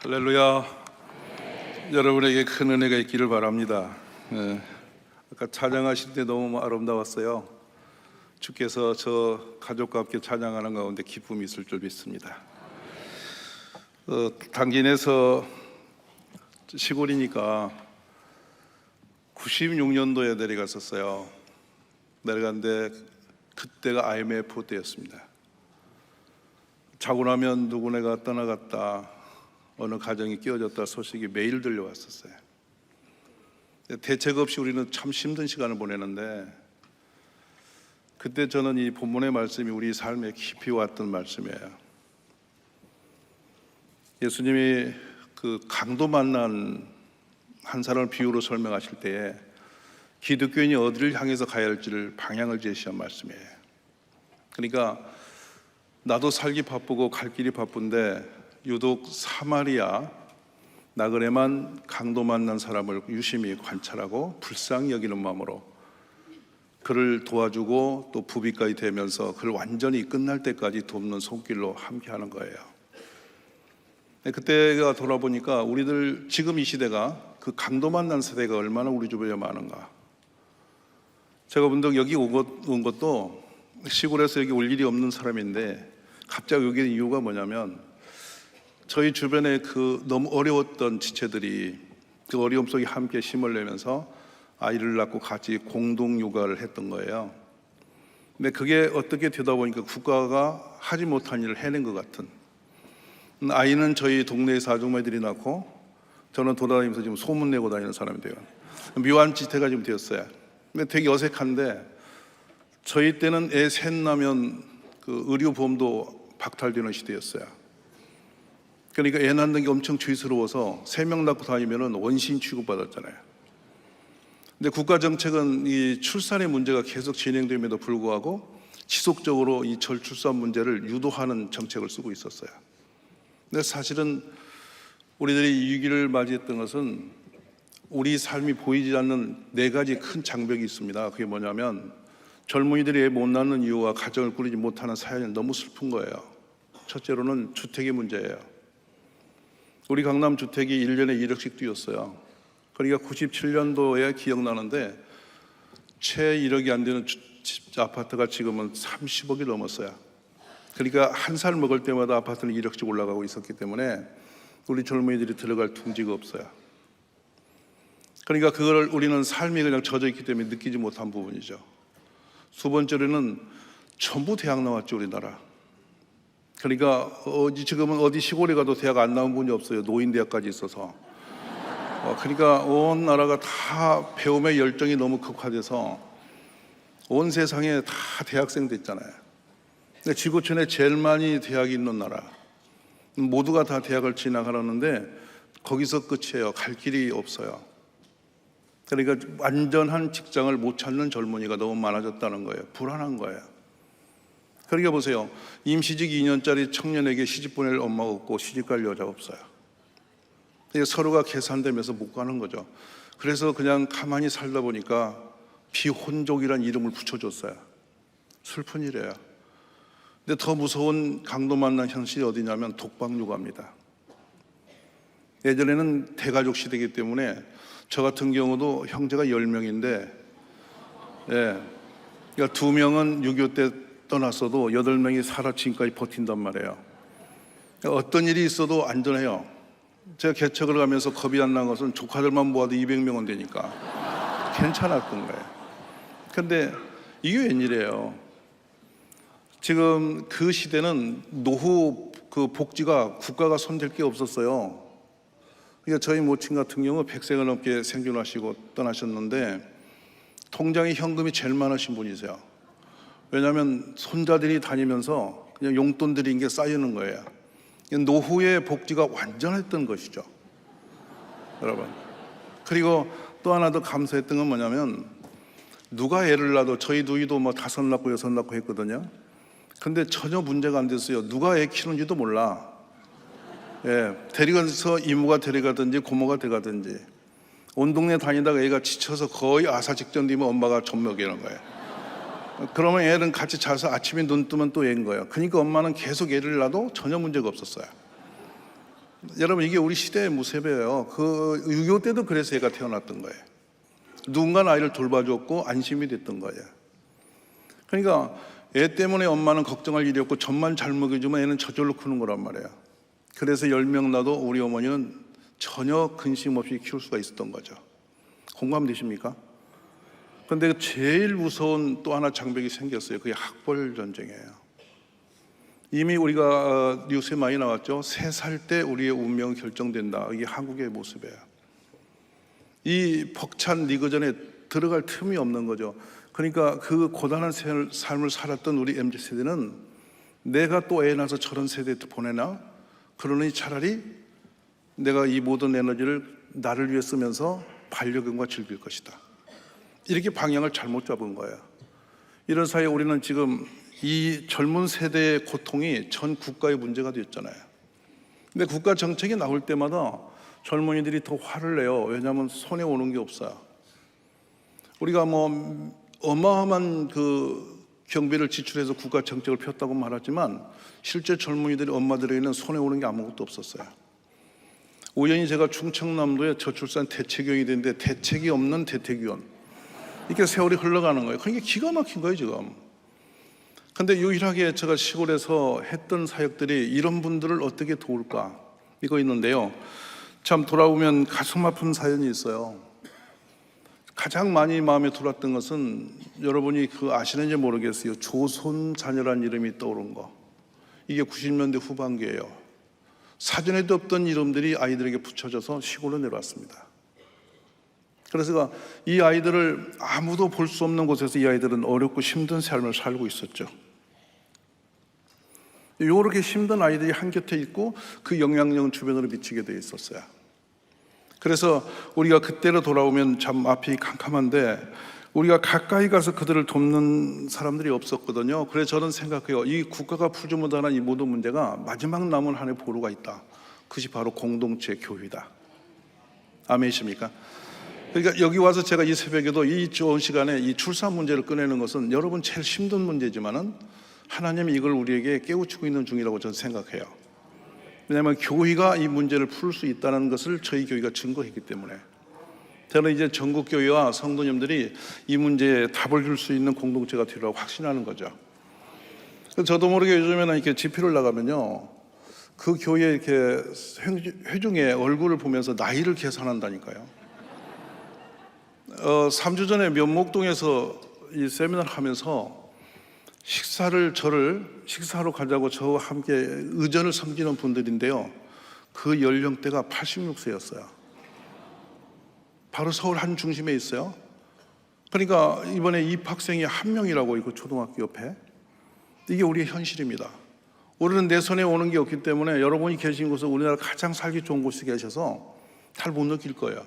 할렐루야. 여러분에게 큰 은혜가 있기를 바랍니다. 아까 찬양하실 때 너무 아름다웠어요. 주께서 저 가족과 함께 찬양하는 가운데 기쁨이 있을 줄 믿습니다. 당진에서 시골이니까 96년도에 내려갔었어요. 내려갔는데 그때가 IMF 때였습니다. 자고 나면 누구네가 떠나갔다, 어느 가정이 끼어졌다 소식이 매일 들려왔었어요. 대책 없이 우리는 참 힘든 시간을 보내는데, 그때 저는 이 본문의 말씀이 우리 삶에 깊이 왔던 말씀이에요. 예수님이 그 강도 만난 한 사람을 비유로 설명하실 때에 기독교인이 어디를 향해서 가야 할지를 방향을 제시한 말씀이에요. 그러니까 나도 살기 바쁘고 갈 길이 바쁜데 유독 사마리아 나그네만 강도 만난 사람을 유심히 관찰하고 불쌍히 여기는 마음으로 그를 도와주고 또 부비까지 되면서 그를 완전히 끝날 때까지 돕는 손길로 함께하는 거예요. 그때가 돌아보니까 우리들 지금 이 시대가 그 강도 만난 세대가 얼마나 우리 주변에 많은가. 제가 문득 여기 온 것도 시골에서 여기 올 일이 없는 사람인데 갑자기 여기 온 이유가 뭐냐면, 저희 주변에 그 너무 어려웠던 지체들이 그 어려움 속에 함께 힘을 내면서 아이를 낳고 같이 공동 육아를 했던 거예요. 근데 그게 어떻게 되다 보니까 국가가 하지 못한 일을 해낸 것 같은, 아이는 저희 동네에서 아주머니들이 낳고 저는 돌아다니면서 지금 소문내고 다니는 사람이 돼요. 묘한 지태가 지금 되었어요. 근데 되게 어색한데, 저희 때는 애 셋 나면 그 의료보험도 박탈되는 시대였어요. 그러니까 애 낳는 게 엄청 죄스러워서 3명 낳고 다니면 원신 취급받았잖아요. 근데 국가 정책은 이 출산의 문제가 계속 진행됨에도 불구하고 지속적으로 이 저출산 문제를 유도하는 정책을 쓰고 있었어요. 근데 사실은 우리들이 이 위기를 맞이했던 것은 우리 삶이 보이지 않는 4가지 큰 장벽이 있습니다. 그게 뭐냐면, 젊은이들이 애 못 낳는 이유와 가정을 꾸리지 못하는 사연이 너무 슬픈 거예요. 첫째로는 주택의 문제예요. 우리 강남 주택이 1년에 1억씩 뛰었어요. 그러니까 97년도에 기억나는데 채 1억이 안 되는 아파트가 지금은 30억이 넘었어요. 그러니까 한 살 먹을 때마다 아파트는 1억씩 올라가고 있었기 때문에 우리 젊은이들이 들어갈 둥지가 없어요. 그러니까 그걸 우리는 삶이 그냥 젖어 있기 때문에 느끼지 못한 부분이죠. 두 번째로는 전부 대학 나왔죠, 우리나라. 그러니까 지금은 어디 시골에 가도 대학 안 나온 분이 없어요. 노인대학까지 있어서. 그러니까 온 나라가 다 배움의 열정이 너무 극화돼서 온 세상에 다 대학생 됐잖아요. 근데 지구촌에 제일 많이 대학이 있는 나라, 모두가 다 대학을 진학하려는데 거기서 끝이에요. 갈 길이 없어요. 그러니까 완전한 직장을 못 찾는 젊은이가 너무 많아졌다는 거예요. 불안한 거예요. 그러니까 보세요. 임시직 2년짜리 청년에게 시집 보낼 엄마가 없고 시집 갈 여자가 없어요. 서로가 계산되면서 못 가는 거죠. 그래서 그냥 가만히 살다 보니까 비혼족이란 이름을 붙여줬어요. 슬픈 일이에요. 근데 더 무서운 강도 만난 현실이 어디냐면 독박육아입니다. 예전에는 대가족 시대이기 때문에 저 같은 경우도 형제가 10명인데, 그러니까 2명은 6.25 때 떠났어도 8명이 살아 지금까지 버틴단 말이에요. 어떤 일이 있어도 안전해요. 제가 개척을 가면서 겁이 안 난 것은 조카들만 모아도 200명은 되니까 괜찮았던 거예요. 근데 이게 웬일이에요. 지금 그 시대는 노후 그 복지가 국가가 손댈 게 없었어요. 그러니까 저희 모친 같은 경우 100세가 넘게 생존하시고 떠나셨는데 통장에 현금이 제일 많으신 분이세요. 왜냐하면 손자들이 다니면서 그냥 용돈 드린 게 쌓이는 거예요. 노후의 복지가 완전했던 것이죠, 여러분. 그리고 또 하나 더 감사했던 건 뭐냐면, 누가 애를 낳아도 저희 누이도 뭐 5 낳고 6 낳고 했거든요. 근데 전혀 문제가 안 됐어요. 누가 애 키우는지도 몰라. 데려가서 이모가 데려가든지 고모가 데려가든지 온 동네 다니다가 애가 지쳐서 거의 아사 직전 되면 엄마가 젖 먹이는 거예요. 그러면 애는 같이 자서 아침에 눈 뜨면 또 애인 거예요. 그러니까 엄마는 계속 애를 낳아도 전혀 문제가 없었어요. 여러분, 이게 우리 시대의 모습이에요. 그 6.25 때도 그래서 애가 태어났던 거예요. 누군가 아이를 돌봐줬고 안심이 됐던 거예요. 그러니까 애 때문에 엄마는 걱정할 일이 없고 젖만 잘 먹여주면 애는 저절로 크는 거란 말이에요. 그래서 10명 나도 우리 어머니는 전혀 근심 없이 키울 수가 있었던 거죠. 공감되십니까? 그런데 제일 무서운 또 하나 장벽이 생겼어요. 그게 학벌 전쟁이에요. 이미 우리가 뉴스에 많이 나왔죠. 3살 때 우리의 운명이 결정된다. 이게 한국의 모습이에요. 이 벅찬 리그전에 들어갈 틈이 없는 거죠. 그러니까 그 고단한 삶을 살았던 우리 MZ세대는 내가 또 애 낳아서 저런 세대에 보내나? 그러니 차라리 내가 이 모든 에너지를 나를 위해 쓰면서 반려견과 즐길 것이다. 이렇게 방향을 잘못 잡은 거예요. 이런 사이에 우리는 지금 이 젊은 세대의 고통이 전 국가의 문제가 되었잖아요. 근데 국가 정책이 나올 때마다 젊은이들이 더 화를 내요. 왜냐하면 손에 오는 게 없어요. 우리가 뭐 어마어마한 그 경비를 지출해서 국가 정책을 폈다고 말하지만 실제 젊은이들이 엄마들에게는 손에 오는 게 아무것도 없었어요. 우연히 제가 충청남도에 저출산 대책위원이 됐는데 대책이 없는 대책위원, 이렇게 세월이 흘러가는 거예요. 그게 기가 막힌 거예요 지금. 근데 유일하게 제가 시골에서 했던 사역들이 이런 분들을 어떻게 도울까, 이거 있는데요. 참 돌아보면 가슴 아픈 사연이 있어요. 가장 많이 마음에 들었던 것은 여러분이 그 아시는지 모르겠어요. 조손 자녀란 이름이 떠오른 거. 이게 90년대 후반기예요. 사전에도 없던 이름들이 아이들에게 붙여져서 시골로 내려왔습니다. 그래서 이 아이들을 아무도 볼 수 없는 곳에서 이 아이들은 어렵고 힘든 삶을 살고 있었죠. 이렇게 힘든 아이들이 한 곁에 있고 그 영향력은 주변으로 미치게 돼 있었어요. 그래서 우리가 그때로 돌아오면 참 앞이 캄캄한데 우리가 가까이 가서 그들을 돕는 사람들이 없었거든요. 그래서 저는 생각해요. 이 국가가 풀지 못하는 이 모든 문제가 마지막 남은 한해 보루가 있다. 그것이 바로 공동체 교회다. 아멘이십니까? 그러니까 여기 와서 제가 이 새벽에도 이 좋은 시간에 이 출산 문제를 꺼내는 것은 여러분 제일 힘든 문제지만은 하나님이 이걸 우리에게 깨우치고 있는 중이라고 저는 생각해요. 왜냐하면 교회가 이 문제를 풀 수 있다는 것을 저희 교회가 증거했기 때문에 저는 이제 전국 교회와 성도님들이 이 문제에 답을 줄 수 있는 공동체가 되리라고 확신하는 거죠. 그래서 저도 모르게 요즘에는 이렇게 집회를 나가면요, 그 교회 이렇게 회중의 얼굴을 보면서 나이를 계산한다니까요. 3주 전에 면목동에서 이 세미나를 하면서 식사로 가자고 저와 함께 의전을 섬기는 분들인데요, 그 연령대가 86세였어요. 바로 서울 한 중심에 있어요. 그러니까 이번에 입학생이 1명이라고 있고 초등학교 옆에. 이게 우리의 현실입니다. 우리는 내 손에 오는 게 없기 때문에 여러분이 계신 곳은 우리나라 가장 살기 좋은 곳에 계셔서 잘 못 느낄 거예요.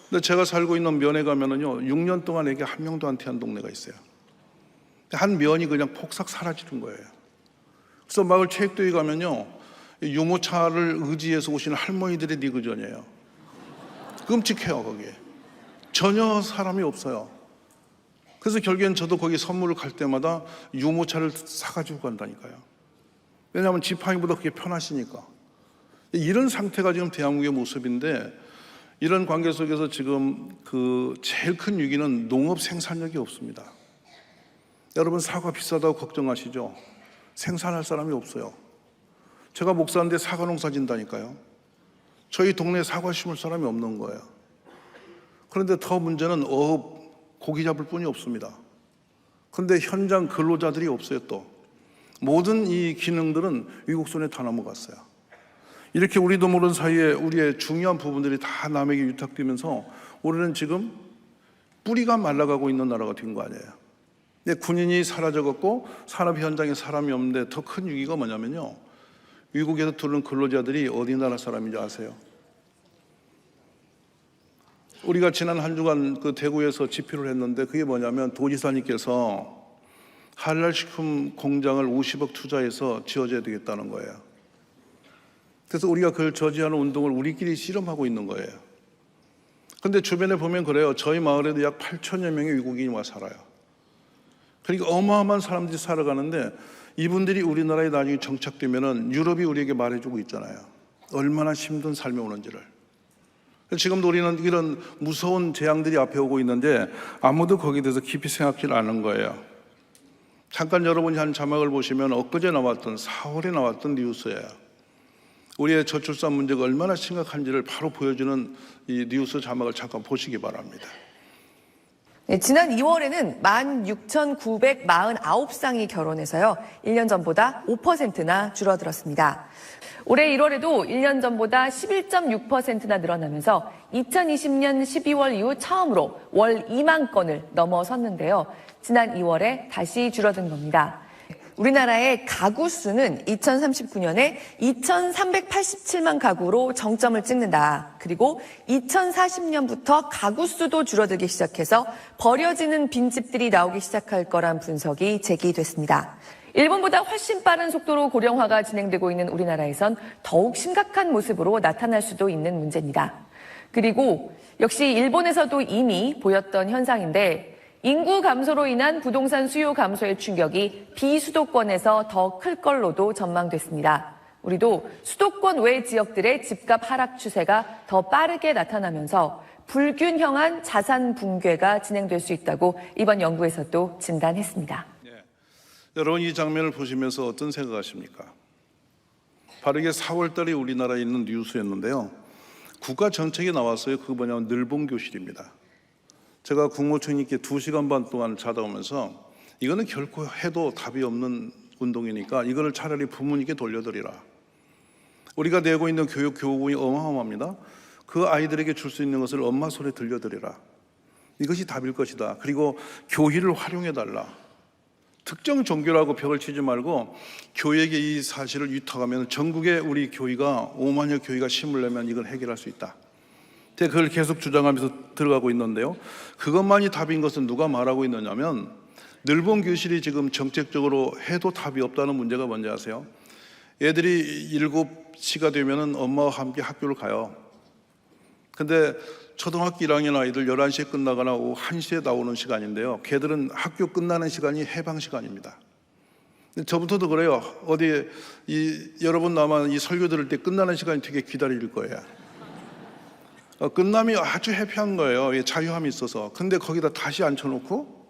근데 제가 살고 있는 면에 가면은요, 6년 동안 애기 1명도 안 태어난 동네가 있어요. 한 면이 그냥 폭삭 사라지는 거예요. 그래서 마을 체육대회 가면요, 유모차를 의지해서 오시는 할머니들의 리그전이에요. 끔찍해요. 거기에 전혀 사람이 없어요. 그래서 결국엔 저도 거기 선물을 갈 때마다 유모차를 사가지고 간다니까요. 왜냐하면 지팡이보다 그게 편하시니까. 이런 상태가 지금 대한민국의 모습인데, 이런 관계 속에서 지금 그 제일 큰 위기는 농업 생산력이 없습니다. 여러분, 사과 비싸다고 걱정하시죠? 생산할 사람이 없어요. 제가 목사인데 사과 농사 진다니까요. 저희 동네에 사과 심을 사람이 없는 거예요. 그런데 더 문제는 고기 잡을 뿐이 없습니다. 그런데 현장 근로자들이 없어요. 또 모든 이 기능들은 외국 손에 다 넘어갔어요. 이렇게 우리도 모르는 사이에 우리의 중요한 부분들이 다 남에게 위탁되면서 우리는 지금 뿌리가 말라가고 있는 나라가 된 거 아니에요. 근데 군인이 사라져갖고 산업 현장에 사람이 없는데 더 큰 위기가 뭐냐면요, 미국에서 들어온 근로자들이 어디 나라 사람인지 아세요? 우리가 지난 한 주간 그 대구에서 집회를 했는데 그게 뭐냐면 도지사님께서 한랄식품 공장을 50억 투자해서 지어줘야 되겠다는 거예요. 그래서 우리가 그걸 저지하는 운동을 우리끼리 실험하고 있는 거예요. 근데 주변에 보면 그래요. 저희 마을에도 약 8천여 명의 외국인이 와 살아요. 그러니까 어마어마한 사람들이 살아가는데 이분들이 우리나라에 나중에 정착되면은 유럽이 우리에게 말해주고 있잖아요. 얼마나 힘든 삶이 오는지를. 지금도 우리는 이런 무서운 재앙들이 앞에 오고 있는데 아무도 거기에 대해서 깊이 생각지 않는 거예요. 잠깐 여러분이 한 자막을 보시면 엊그제 나왔던 4월에 나왔던 뉴스예요. 우리의 저출산 문제가 얼마나 심각한지를 바로 보여주는 이 뉴스 자막을 잠깐 보시기 바랍니다. 네, 지난 2월에는 16,949쌍이 결혼해서요, 1년 전보다 5%나 줄어들었습니다. 올해 1월에도 1년 전보다 11.6%나 늘어나면서 2020년 12월 이후 처음으로 월 2만 건을 넘어섰는데요. 지난 2월에 다시 줄어든 겁니다. 우리나라의 가구 수는 2039년에 2,387만 가구로 정점을 찍는다. 그리고 2040년부터 가구 수도 줄어들기 시작해서 버려지는 빈집들이 나오기 시작할 거란 분석이 제기됐습니다. 일본보다 훨씬 빠른 속도로 고령화가 진행되고 있는 우리나라에선 더욱 심각한 모습으로 나타날 수도 있는 문제입니다. 그리고 역시 일본에서도 이미 보였던 현상인데, 인구 감소로 인한 부동산 수요 감소의 충격이 비수도권에서 더 클 걸로도 전망됐습니다. 우리도 수도권 외 지역들의 집값 하락 추세가 더 빠르게 나타나면서 불균형한 자산 붕괴가 진행될 수 있다고 이번 연구에서도 진단했습니다. 여러분, 이 장면을 보시면서 어떤 생각하십니까? 바로 이게 4월 달에 우리나라에 있는 뉴스였는데요. 국가 정책이 나왔어요. 그거 뭐냐면 늘봉교실입니다. 제가 국무총리께 2시간 반 동안 자다 오면서 이거는 결코 해도 답이 없는 운동이니까 이거를 차라리 부모님께 돌려드리라. 우리가 내고 있는 교육이 어마어마합니다. 그 아이들에게 줄 수 있는 것을 엄마 손에 들려드리라. 이것이 답일 것이다. 그리고 교회를 활용해달라. 특정 종교라고 벽을 치지 말고 교회에게 이 사실을 위탁하면 전국에 우리 교회가 5만여 교회가 힘을 내면 이걸 해결할 수 있다. 그걸 계속 주장하면서 들어가고 있는데요. 그것만이 답인 것은 누가 말하고 있느냐면, 늘봉교실이 지금 정책적으로 해도 답이 없다는 문제가 뭔지 아세요? 애들이 7시가 되면 엄마와 함께 학교를 가요. 근데 초등학교 1학년 아이들 11시에 끝나거나 오후 1시에 나오는 시간인데요. 걔들은 학교 끝나는 시간이 해방 시간입니다. 저부터도 그래요. 여러분 아마 이 설교 들을 때 끝나는 시간이 되게 기다릴 거예요. 끝남이 아주 해피한 거예요. 자유함이 있어서. 근데 거기다 다시 앉혀놓고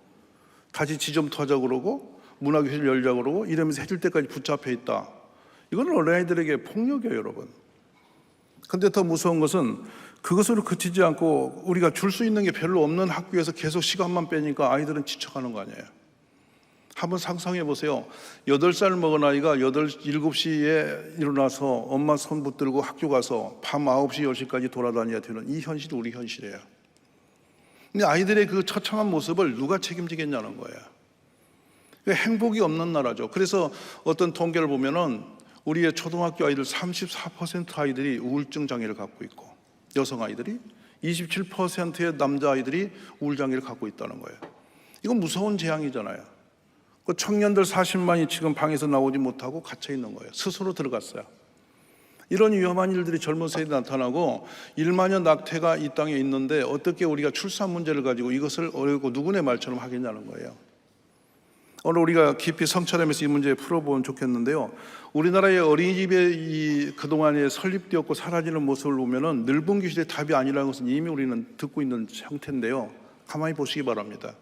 다시 지점토 하자고 그러고 문화교실 열자고 그러고 이러면서 해줄 때까지 붙잡혀 있다. 이건 어린아이들에게 폭력이에요, 여러분. 근데 더 무서운 것은 그것으로 그치지 않고 우리가 줄 수 있는 게 별로 없는 학교에서 계속 시간만 빼니까 아이들은 지쳐가는 거 아니에요. 한번 상상해 보세요. 8살 먹은 아이가 7시에 일어나서 엄마 손 붙들고 학교 가서 밤 9시, 10시까지 돌아다녀야 되는 이 현실이 우리 현실이에요. 근데 아이들의 그 처참한 모습을 누가 책임지겠냐는 거예요. 행복이 없는 나라죠. 그래서 어떤 통계를 보면은 우리의 초등학교 아이들 34% 아이들이 우울증 장애를 갖고 있고, 여성 아이들이 27%의 남자 아이들이 우울 장애를 갖고 있다는 거예요. 이건 무서운 재앙이잖아요. 그 청년들 40만이 지금 방에서 나오지 못하고 갇혀 있는 거예요. 스스로 들어갔어요. 이런 위험한 일들이 젊은 세대에 나타나고 1만여 낙태가 이 땅에 있는데 어떻게 우리가 출산 문제를 가지고 이것을 어렵고 누구네 말처럼 하겠냐는 거예요. 오늘 우리가 깊이 성찰하면서 이 문제 풀어보면 좋겠는데요. 우리나라의 어린이집에 그동안에 설립되었고 사라지는 모습을 보면은 늘봉교실의 답이 아니라는 것은 이미 우리는 듣고 있는 형태인데요. 가만히 보시기 바랍니다.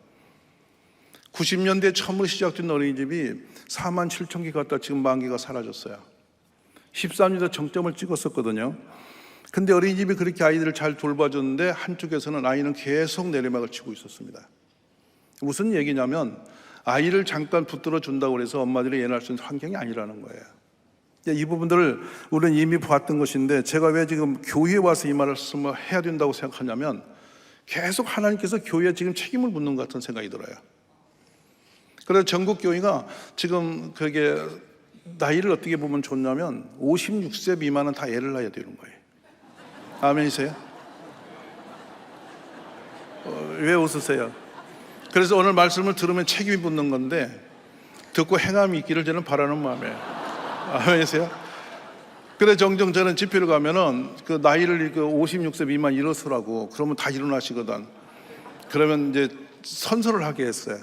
90년대 처음으로 시작된 어린이집이 4만 7천 개 갔다 지금 1만 개가 사라졌어요. 13년대 정점을 찍었었거든요. 근데 어린이집이 그렇게 아이들을 잘 돌봐줬는데 한쪽에서는 아이는 계속 내리막을 치고 있었습니다. 무슨 얘기냐면 아이를 잠깐 붙들어 준다고 해서 엄마들이 예날 수 있는 환경이 아니라는 거예요. 이 부분들을 우리는 이미 보았던 것인데 제가 왜 지금 교회에 와서 이 말씀을 해야 된다고 생각하냐면 계속 하나님께서 교회에 지금 책임을 묻는 것 같은 생각이 들어요. 그래서 전국 교회가 지금 그게 나이를 어떻게 보면 좋냐면 56세 미만은 다 애를 낳아야 되는 거예요. 아멘이세요? 왜 웃으세요? 그래서 오늘 말씀을 들으면 책임이 붙는 건데 듣고 행함이 있기를 저는 바라는 마음이에요. 아멘이세요? 그래 종종 저는 집회를 가면은 그 나이를 56세 미만 일어서라고 그러면 다 일어나시거든. 그러면 이제 선서를 하게 했어요.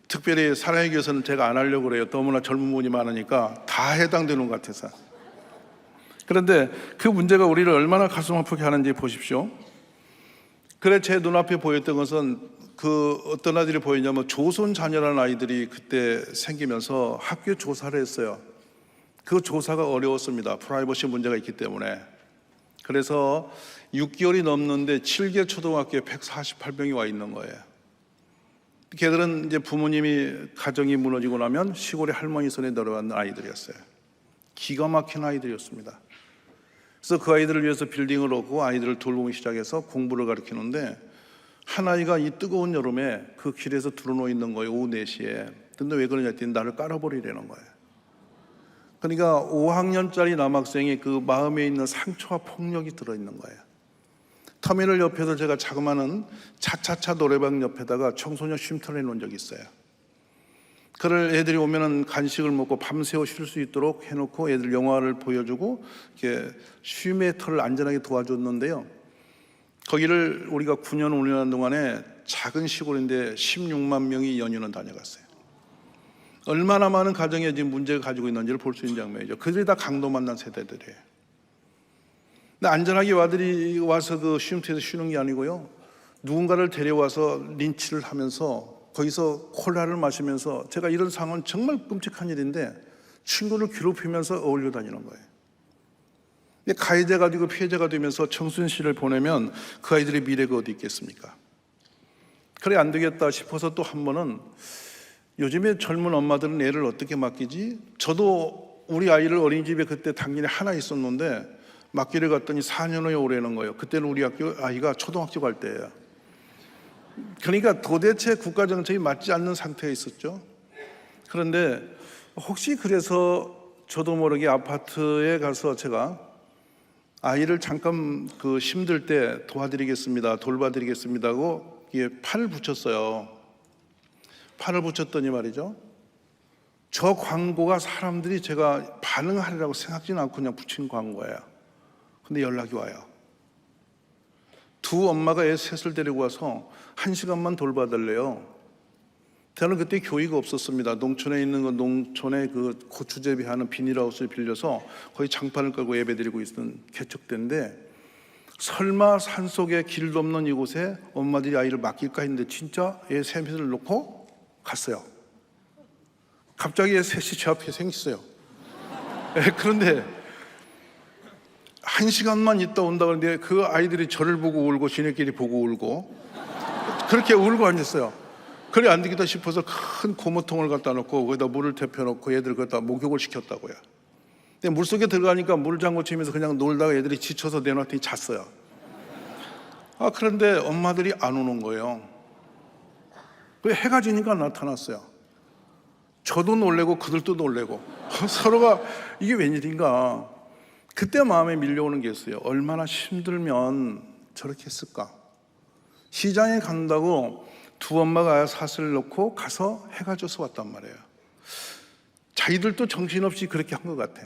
특별히 사랑의 교회에서는 제가 안 하려고 그래요. 너무나 젊은 분이 많으니까 다 해당되는 것 같아서. 그런데 그 문제가 우리를 얼마나 가슴 아프게 하는지 보십시오. 그래 제 눈앞에 보였던 것은 그 어떤 아이들이 보였냐면 조선 자녀라는 아이들이 그때 생기면서 학교 조사를 했어요. 그 조사가 어려웠습니다. 프라이버시 문제가 있기 때문에. 그래서 6개월이 넘는데 7개월 초등학교에 148명이 와 있는 거예요. 걔들은 이제 부모님이 가정이 무너지고 나면 시골의 할머니 손에 내려왔는 아이들이었어요. 기가 막힌 아이들이었습니다. 그래서 그 아이들을 위해서 빌딩을 얻고 아이들을 돌보기 시작해서 공부를 가르치는데 한 아이가 이 뜨거운 여름에 그 길에서 드러누워 있는 거예요. 오후 4시에. 근데 왜 그러냐 했더니 나를 깔아버리려는 거예요. 그러니까 5학년짜리 남학생이 그 마음에 있는 상처와 폭력이 들어있는 거예요. 터미널 옆에서 제가 자그마한 차차차 노래방 옆에다가 청소년 쉼터를 해놓은 적이 있어요. 그를 애들이 오면은 간식을 먹고 밤새워 쉴 수 있도록 해놓고 애들 영화를 보여주고 이렇게 쉼의 터를 안전하게 도와줬는데요. 거기를 우리가 9년 5년 동안에 작은 시골인데 16만 명이 연휴는 다녀갔어요. 얼마나 많은 가정에 지금 문제가 가지고 있는지를 볼 수 있는 장면이죠. 그들이 다 강도 만난 세대들이에요. 근데 안전하게 아들이 와서 그 쉼터에서 쉬는 게 아니고요. 누군가를 데려와서 린치를 하면서 거기서 콜라를 마시면서 제가 이런 상황은 정말 끔찍한 일인데 친구를 괴롭히면서 어울려 다니는 거예요. 근데 가해자가 되고 피해자가 되면서 청순시를 보내면 그 아이들의 미래가 어디 있겠습니까? 그래 안 되겠다 싶어서 또 한 번은 요즘에 젊은 엄마들은 애를 어떻게 맡기지? 저도 우리 아이를 어린이집에 그때 당연히 하나 있었는데 맡기를 갔더니 4년 후에 오라는 거예요. 그때는 우리 학교 아이가 초등학교 갈 때예요. 그러니까 도대체 국가정책이 맞지 않는 상태에 있었죠. 그런데 혹시 그래서 저도 모르게 아파트에 가서 제가 아이를 잠깐 그 힘들 때 도와드리겠습니다, 돌봐드리겠습니다 하고 이게 팔을 붙였어요. 팔을 붙였더니 말이죠, 저 광고가 사람들이 제가 반응하리라고 생각지는 않고 그냥 붙인 광고예요. 근데 연락이 와요. 두 엄마가 애 셋을 데리고 와서 1시간만 돌봐달래요. 저는 그때 교회가 없었습니다. 농촌에 있는 그 농촌에 그 고추 재배하는 비닐하우스를 빌려서 거의 장판을 깔고 예배드리고 있던 개척대인데 설마 산속에 길도 없는 이곳에 엄마들이 아이를 맡길까 했는데 진짜 애 셋을 놓고 갔어요. 갑자기 애 셋이 제 앞에 생겼어요. 그런데 1시간만 있다 온다 그러는데 그 아이들이 저를 보고 울고 지네끼리 보고 울고 그렇게 울고 앉았어요. 그래 안 되겠다 싶어서 큰 고무통을 갖다 놓고 거기다 물을 데펴놓고 애들 거기다 목욕을 시켰다고요. 근데 물속에 들어가니까 물장구 치면서 그냥 놀다가 애들이 지쳐서 내놨더니 잤어요. 그런데 엄마들이 안 오는 거예요. 그 해가 지니까 나타났어요. 저도 놀래고 그들도 놀래고 서로가 이게 웬일인가. 그때 마음에 밀려오는 게 있어요. 얼마나 힘들면 저렇게 했을까. 시장에 간다고 두 엄마가 삿을 놓고 가서 해가 져서 왔단 말이에요. 자기들도 정신없이 그렇게 한 것 같아.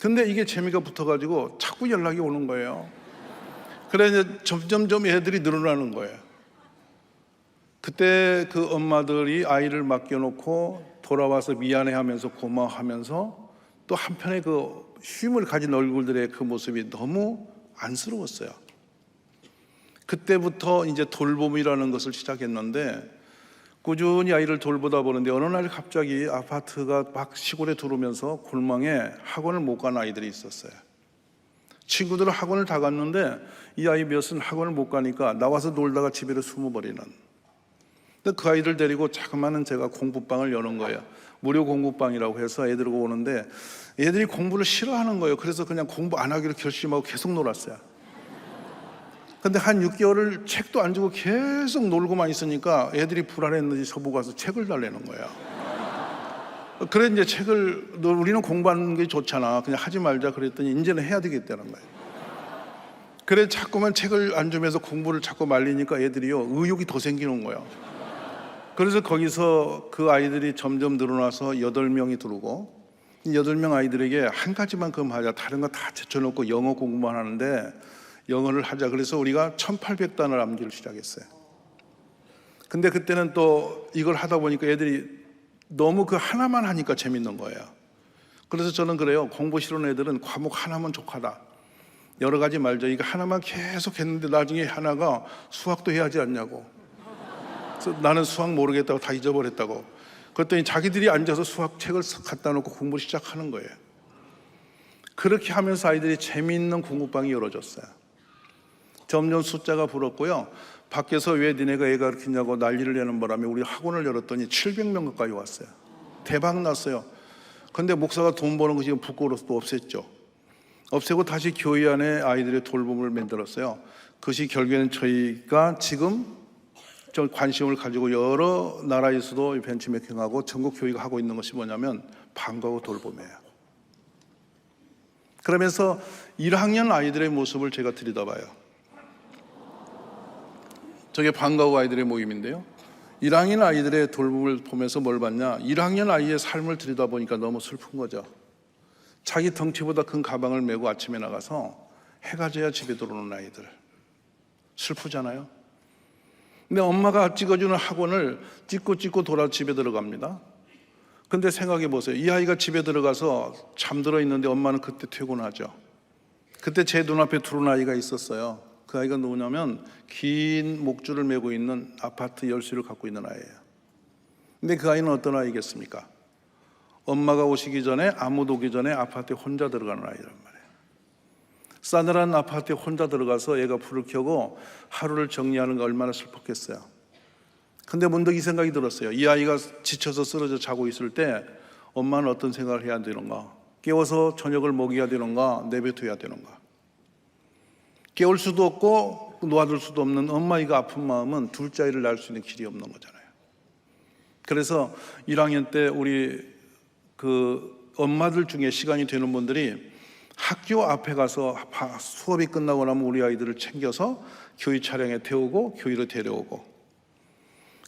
근데 이게 재미가 붙어가지고 자꾸 연락이 오는 거예요. 그래 이제 점점점 애들이 늘어나는 거예요. 그때 그 엄마들이 아이를 맡겨놓고 돌아와서 미안해하면서 고마워하면서 또 한편에 그 쉼을 가진 얼굴들의 그 모습이 너무 안쓰러웠어요. 그때부터 이제 돌봄이라는 것을 시작했는데 꾸준히 아이를 돌보다 보는데 어느 날 갑자기 아파트가 막 시골에 들어오면서 골망에 학원을 못 간 아이들이 있었어요. 친구들은 학원을 다 갔는데 이 아이 몇은 학원을 못 가니까 나와서 놀다가 집에로 숨어버리는. 근데 그 아이들 데리고 자그마한 제가 공부방을 여는 거예요. 무료 공부방이라고 해서 애들이 오는데 애들이 공부를 싫어하는 거예요. 그래서 그냥 공부 안 하기로 결심하고 계속 놀았어요. 근데 한 6개월을 책도 안 주고 계속 놀고만 있으니까 애들이 불안했는지 저보고 가서 책을 달라는 거예요. 그래 이제 책을 우리는 공부하는 게 좋잖아. 그냥 하지 말자 그랬더니 이제는 해야 되겠다는 거예요. 그래 자꾸만 책을 안 주면서 공부를 자꾸 말리니까 애들이요 의욕이 더 생기는 거예요. 그래서 거기서 그 아이들이 점점 늘어나서 8명이 들어오고 8명 아이들에게 한 가지만 그럼 하자. 다른 거 다 제쳐놓고 영어 공부만 하는데 영어를 하자. 그래서 우리가 1800단을 암기를 시작했어요. 근데 그때는 또 이걸 하다 보니까 애들이 너무 그 하나만 하니까 재밌는 거예요. 그래서 저는 그래요. 공부 싫은 애들은 과목 하나만 족하다. 여러 가지 말죠. 이거 하나만 계속 했는데 나중에 하나가 수학도 해야 하지 않냐고. 그래서 나는 수학 모르겠다고 다 잊어버렸다고. 그랬더니 자기들이 앉아서 수학책을 갖다 놓고 공부를 시작하는 거예요. 그렇게 하면서 아이들이 재미있는 공부방이 열어졌어요. 점점 숫자가 불었고요. 밖에서 왜 니네가 애 가르치냐고 난리를 내는 바람에 우리 학원을 열었더니 700명 가까이 왔어요. 대박 났어요. 근데 목사가 돈 버는 것이 부끄러워서 또 없앴죠. 없애고 다시 교회 안에 아이들의 돌봄을 만들었어요. 그것이 결국에는 저희가 지금 좀 관심을 가지고 여러 나라에서도 벤치메이킹하고 전국 교회가 하고 있는 것이 뭐냐면 방과후 돌봄이에요. 그러면서 1학년 아이들의 모습을 제가 들여다봐요. 저게 방과후 아이들의 모임인데요. 1학년 아이들의 돌봄을 보면서 뭘 봤냐? 1학년 아이의 삶을 들여다보니까 너무 슬픈 거죠. 자기 덩치보다 큰 가방을 메고 아침에 나가서 해가 져야 집에 들어오는 아이들. 슬프잖아요. 근데 엄마가 찍어주는 학원을 찍고 돌아 집에 들어갑니다. 근데 생각해 보세요. 이 아이가 집에 들어가서 잠들어 있는데 엄마는 그때 퇴근하죠. 그때 제 눈앞에 들어온 아이가 있었어요. 그 아이가 누구냐면 긴 목줄을 메고 있는 아파트 열쇠를 갖고 있는 아이예요. 근데 그 아이는 어떤 아이겠습니까? 엄마가 오시기 전에, 아무도 오기 전에 아파트에 혼자 들어가는 아이란 말이에요. 싸늘한 아파트에 혼자 들어가서 얘가 불을 켜고 하루를 정리하는 거 얼마나 슬펐겠어요. 근데 문득 이 생각이 들었어요. 이 아이가 지쳐서 쓰러져 자고 있을 때 엄마는 어떤 생각을 해야 되는가? 깨워서 저녁을 먹여야 되는가? 내뱉어야 되는가? 깨울 수도 없고 놓아둘 수도 없는 엄마이가 아픈 마음은 둘째 아이를 낳을 수 있는 길이 없는 거잖아요. 그래서 1학년 때 우리 그 엄마들 중에 시간이 되는 분들이 학교 앞에 가서 수업이 끝나고 나면 우리 아이들을 챙겨서 교회 차량에 태우고 교회로 데려오고,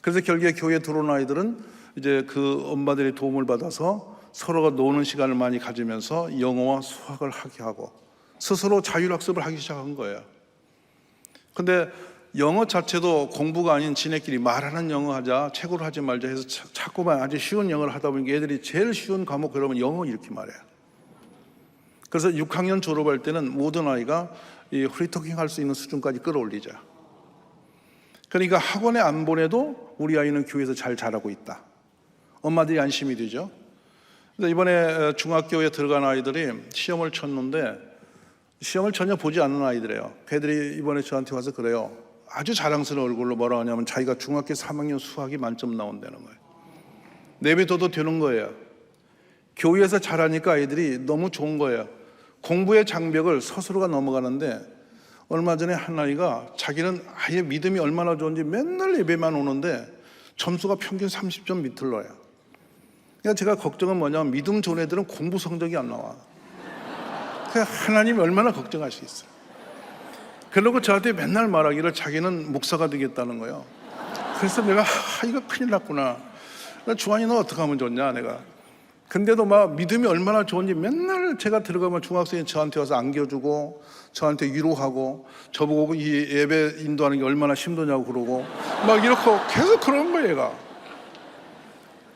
그래서 결국에 교회에 들어온 아이들은 이제 그 엄마들의 도움을 받아서 서로가 노는 시간을 많이 가지면서 영어와 수학을 하게 하고 스스로 자율학습을 하기 시작한 거예요. 근데 영어 자체도 공부가 아닌 지네끼리 말하는 영어 하자, 책으로 하지 말자 해서 자꾸만 아주 쉬운 영어를 하다 보니까 애들이 제일 쉬운 과목 그러면 영어 이렇게 말해요. 그래서 6학년 졸업할 때는 모든 아이가 이 프리토킹 할 수 있는 수준까지 끌어올리자. 그러니까 학원에 안 보내도 우리 아이는 교회에서 잘 자라고 있다. 엄마들이 안심이 되죠. 그래서 이번에 중학교에 들어간 아이들이 시험을 쳤는데 시험을 전혀 보지 않는 아이들이에요. 걔들이 이번에 저한테 와서 그래요. 아주 자랑스러운 얼굴로 뭐라 하냐면 자기가 중학교 3학년 수학이 만점 나온다는 거예요. 내비둬도 되는 거예요. 교회에서 잘하니까 아이들이 너무 좋은 거예요. 공부의 장벽을 스스로가 넘어가는데, 얼마 전에 한 아이가 자기는 아예 믿음이 얼마나 좋은지 맨날 예배만 오는데 점수가 평균 30점 밑을 넣어요. 그러니까 제가 걱정은 뭐냐면 믿음 좋은 애들은 공부 성적이 안 나와. 그러니까 하나님이 얼마나 걱정할 수 있어요. 그러고 저한테 맨날 말하기를 자기는 목사가 되겠다는 거예요. 그래서 내가 이거 큰일 났구나. 주환이 너 어떻게 하면 좋냐 내가. 근데도 막 믿음이 얼마나 좋은지 맨날 제가 들어가면 중학생이 저한테 와서 안겨주고 저한테 위로하고 저보고 이 예배 인도하는 게 얼마나 힘드냐고 그러고 막 이렇게 계속 그런 거예요 얘가.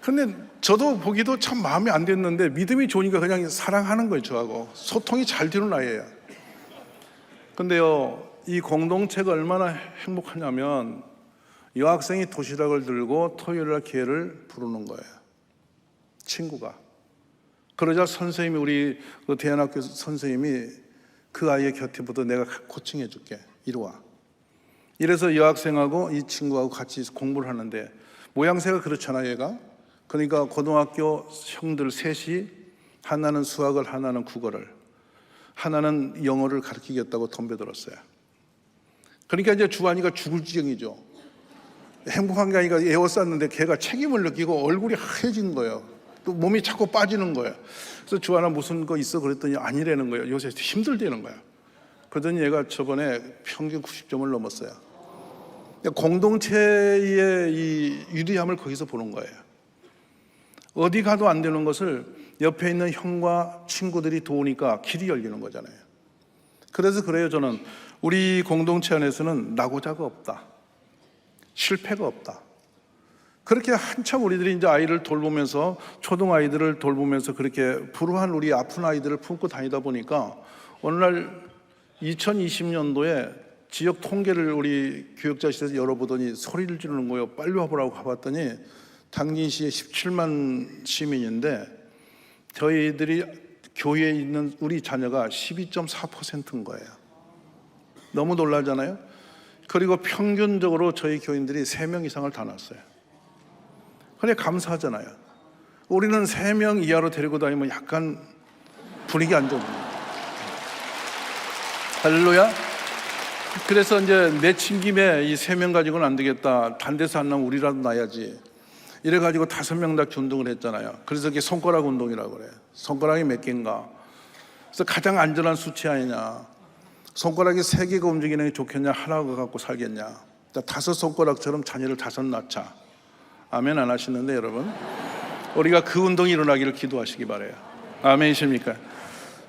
근데 저도 보기도 참 마음에 안 됐는데 믿음이 좋으니까 그냥 사랑하는 거예요. 저하고 소통이 잘 되는 아이예요. 근데요, 이 공동체가 얼마나 행복하냐면 여학생이 도시락을 들고 토요일날 걔를 부르는 거예요. 친구가. 그러자 선생님이, 우리 그 대안학교 선생님이 그 아이의 곁에 붙어 내가 코칭해 줄게. 이리 와. 이래서 여학생하고 이 친구하고 같이 공부를 하는데 모양새가 그렇잖아 얘가. 그러니까 고등학교 형들 셋이 하나는 수학을, 하나는 국어를, 하나는 영어를 가르치겠다고 덤벼들었어요. 그러니까 이제 주환이가 죽을 지경이죠. 행복한 게 아니라 에워쌌는데 걔가 책임을 느끼고 얼굴이 하얘진 거예요. 또 몸이 자꾸 빠지는 거예요. 그래서 주환아 무슨 거 있어? 그랬더니 아니라는 거예요. 요새 힘들다는 거예요. 그러더니 얘가 저번에 평균 90점을 넘었어요. 공동체의 이 유리함을 거기서 보는 거예요. 어디 가도 안 되는 것을 옆에 있는 형과 친구들이 도우니까 길이 열리는 거잖아요. 그래서 그래요. 저는 우리 공동체 안에서는 낙오자가 없다, 실패가 없다. 그렇게 한참 우리들이 이제 아이를 돌보면서, 초등 아이들을 돌보면서 그렇게 불우한 우리 아픈 아이들을 품고 다니다 보니까 어느 날 2020년도에 지역 통계를 우리 교육자실에서 열어보더니 소리를 지르는 거예요. 빨리 와보라고 가봤더니 당진시에 17만 시민인데 저희들이 교회에 있는 우리 자녀가 12.4%인 거예요. 너무 놀라잖아요. 그리고 평균적으로 저희 교인들이 3명 이상을 다 낳았어요. 그래 감사하잖아요. 우리는 3명 이하로 데리고 다니면 약간 분위기 안 좋습니다. 할렐루야. 그래서 이제 내친 김에 이 3명 가지고는 안 되겠다. 단 데서 안 나면 우리라도 나야지. 이래가지고 5명 다 운동을 했잖아요. 그래서 이게 손가락 운동이라고 그래요. 손가락이 몇 개인가. 그래서 가장 안전한 수치 아니냐. 손가락이 3개가 움직이는 게 좋겠냐, 하나가 갖고 살겠냐. 5 손가락처럼 자녀를 5 낳자. 아멘 안 하시는데 여러분, 우리가 그 운동이 일어나기를 기도하시기 바라요. 아멘이십니까?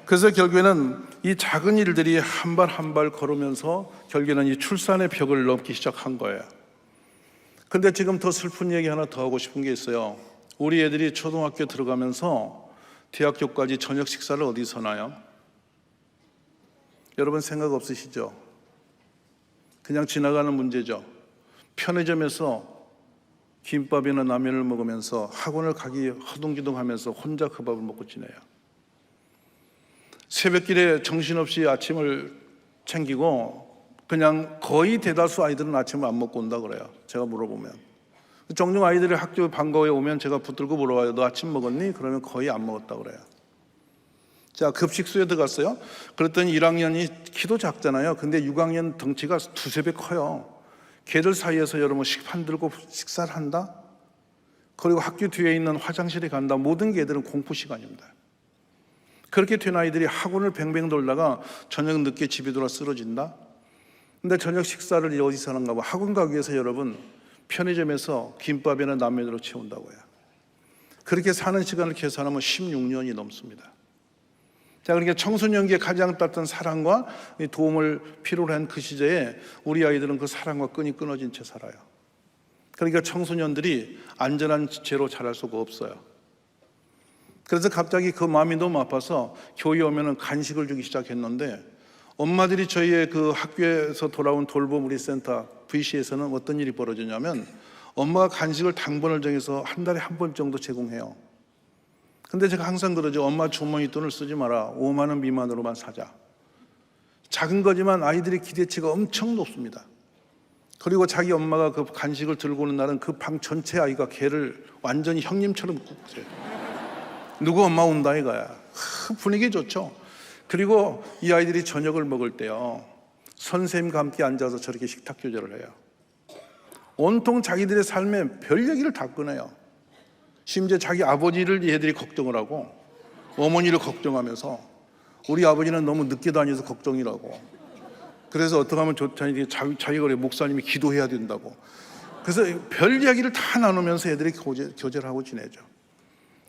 그래서 결국에는 이 작은 일들이 한 발 한 발 걸으면서 결국에는 이 출산의 벽을 넘기 시작한 거예요. 근데 지금 더 슬픈 얘기 하나 더 하고 싶은 게 있어요. 우리 애들이 초등학교 들어가면서 대학교까지 저녁 식사를 어디서 하나요? 여러분 생각 없으시죠? 그냥 지나가는 문제죠. 편의점에서 김밥이나 라면을 먹으면서 학원을 가기 허둥지둥하면서 혼자 그 밥을 먹고 지내요. 새벽길에 정신없이 아침을 챙기고 그냥 거의 대다수 아이들은 아침을 안 먹고 온다 그래요. 제가 물어보면. 종종 아이들이 학교 방과후에 오면 제가 붙들고 물어봐요. 너 아침 먹었니? 그러면 거의 안 먹었다 그래요. 자, 급식소에 들어갔어요. 그랬더니 1학년이 키도 작잖아요. 근데 6학년 덩치가 2~3배 커요. 걔들 사이에서 여러분 식판 들고 식사를 한다? 그리고 학교 뒤에 있는 화장실에 간다. 모든 게 애들은 공부 시간입니다. 그렇게 된 아이들이 학원을 뱅뱅 돌다가 저녁 늦게 집에 돌아 쓰러진다? 근데 저녁 식사를 어디서 하는가 봐. 학원 가기 위해서 여러분 편의점에서 김밥이나 라면으로 채운다고요. 그렇게 사는 시간을 계산하면 16년이 넘습니다. 자, 그러니까 청소년기에 가장 따뜻한 사랑과 도움을 필요로 한 그 시대에 우리 아이들은 그 사랑과 끈이 끊어진 채 살아요. 그러니까 청소년들이 안전한 채로 자랄 수가 없어요. 그래서 갑자기 그 마음이 너무 아파서 교회에 오면은 간식을 주기 시작했는데 엄마들이 저희의 그 학교에서 돌아온 돌봄 우리 센터 VC에서는 어떤 일이 벌어지냐면 엄마가 간식을 당번을 정해서 한 달에 한 번 정도 제공해요. 근데 제가 항상 그러죠. 엄마 주머니 돈을 쓰지 마라. 5만 원 미만으로만 사자. 작은 거지만 아이들의 기대치가 엄청 높습니다. 그리고 자기 엄마가 그 간식을 들고 오는 날은 그 방 전체 아이가 걔를 완전히 형님처럼 꾹. 누구 엄마 온다 이거야. 분위기 좋죠. 그리고 이 아이들이 저녁을 먹을 때요, 선생님과 함께 앉아서 저렇게 식탁 교제를 해요. 온통 자기들의 삶에 별 얘기를 다 꺼내요. 심지어 자기 아버지를 얘들이 걱정을 하고 어머니를 걱정하면서 우리 아버지는 너무 늦게 다녀서 걱정이라고. 그래서 어떻게 하면 좋다니 자기가 그래 목사님이 기도해야 된다고. 그래서 별 이야기를 다 나누면서 애들이 교제를 하고 지내죠.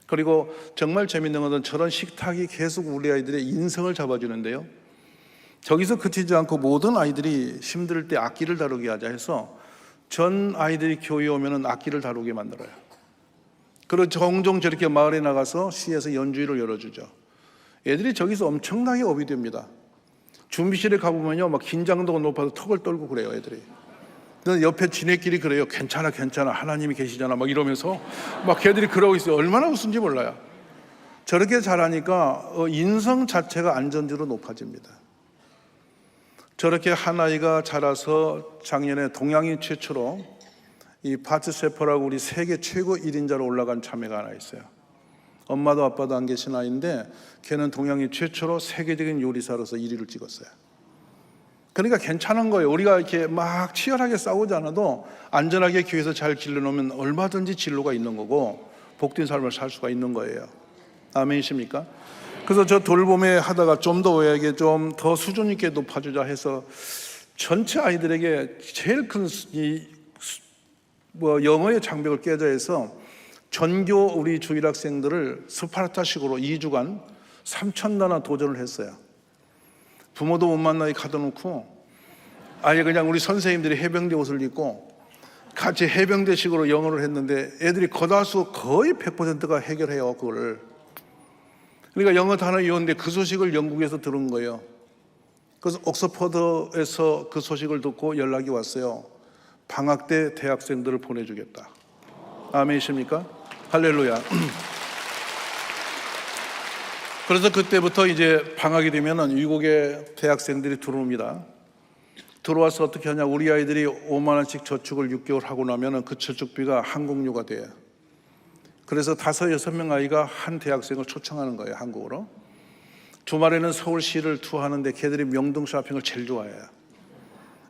그리고 정말 재밌는 것은 저런 식탁이 계속 우리 아이들의 인성을 잡아주는데요. 저기서 그치지 않고 모든 아이들이 힘들 때 악기를 다루게 하자 해서 전 아이들이 교회에 오면 악기를 다루게 만들어요. 그리고 종종 저렇게 마을에 나가서 시에서 연주회를 열어주죠. 애들이 저기서 엄청나게 업이 됩니다. 준비실에 가보면요, 막 긴장도가 높아서 턱을 떨고 그래요, 애들이. 옆에 지네끼리 그래요. 괜찮아, 괜찮아. 하나님이 계시잖아. 막 이러면서 막 걔들이 그러고 있어요. 얼마나 웃은지 몰라요. 저렇게 잘하니까 인성 자체가 안전지로 높아집니다. 저렇게 한 아이가 자라서 작년에 동양인 최초로 이 바트 셰퍼라고 우리 세계 최고 1인자로 올라간 자매가 하나 있어요. 엄마도 아빠도 안 계신 아이인데 걔는 동양인 최초로 세계적인 요리사로서 1위를 찍었어요. 그러니까 괜찮은 거예요. 우리가 이렇게 막 치열하게 싸우지 않아도 안전하게 교회에서 잘 길러놓으면 얼마든지 진로가 있는 거고 복된 삶을 살 수가 있는 거예요. 아멘이십니까? 그래서 저 돌봄에 하다가 좀 더 우리에게 좀 더 수준 있게 높아주자 해서 전체 아이들에게 제일 큰 영어의 장벽을 깨자 해서 전교 우리 주일학생들을 스파르타식으로 2주간 3,000단어 도전을 했어요. 부모도 못 만나게 가둬놓고 아예 그냥 우리 선생님들이 해병대 옷을 입고 같이 해병대식으로 영어를 했는데 애들이 거다수 거의 100%가 해결해요, 그거를. 그러니까 영어 단어 외웠는데 그 소식을 영국에서 들은 거예요. 그래서 옥스퍼드에서 그 소식을 듣고 연락이 왔어요. 방학 때 대학생들을 보내주겠다. 아멘이십니까? 할렐루야. 그래서 그때부터 이제 방학이 되면은 미국의 대학생들이 들어옵니다. 들어와서 어떻게 하냐? 우리 아이들이 5만 원씩 저축을 6개월 하고 나면은 그 저축비가 항공료가 돼요. 그래서 5, 6명 아이가 한 대학생을 초청하는 거예요, 한국으로. 주말에는 서울시를 투어하는데 걔들이 명동 쇼핑을 제일 좋아해요,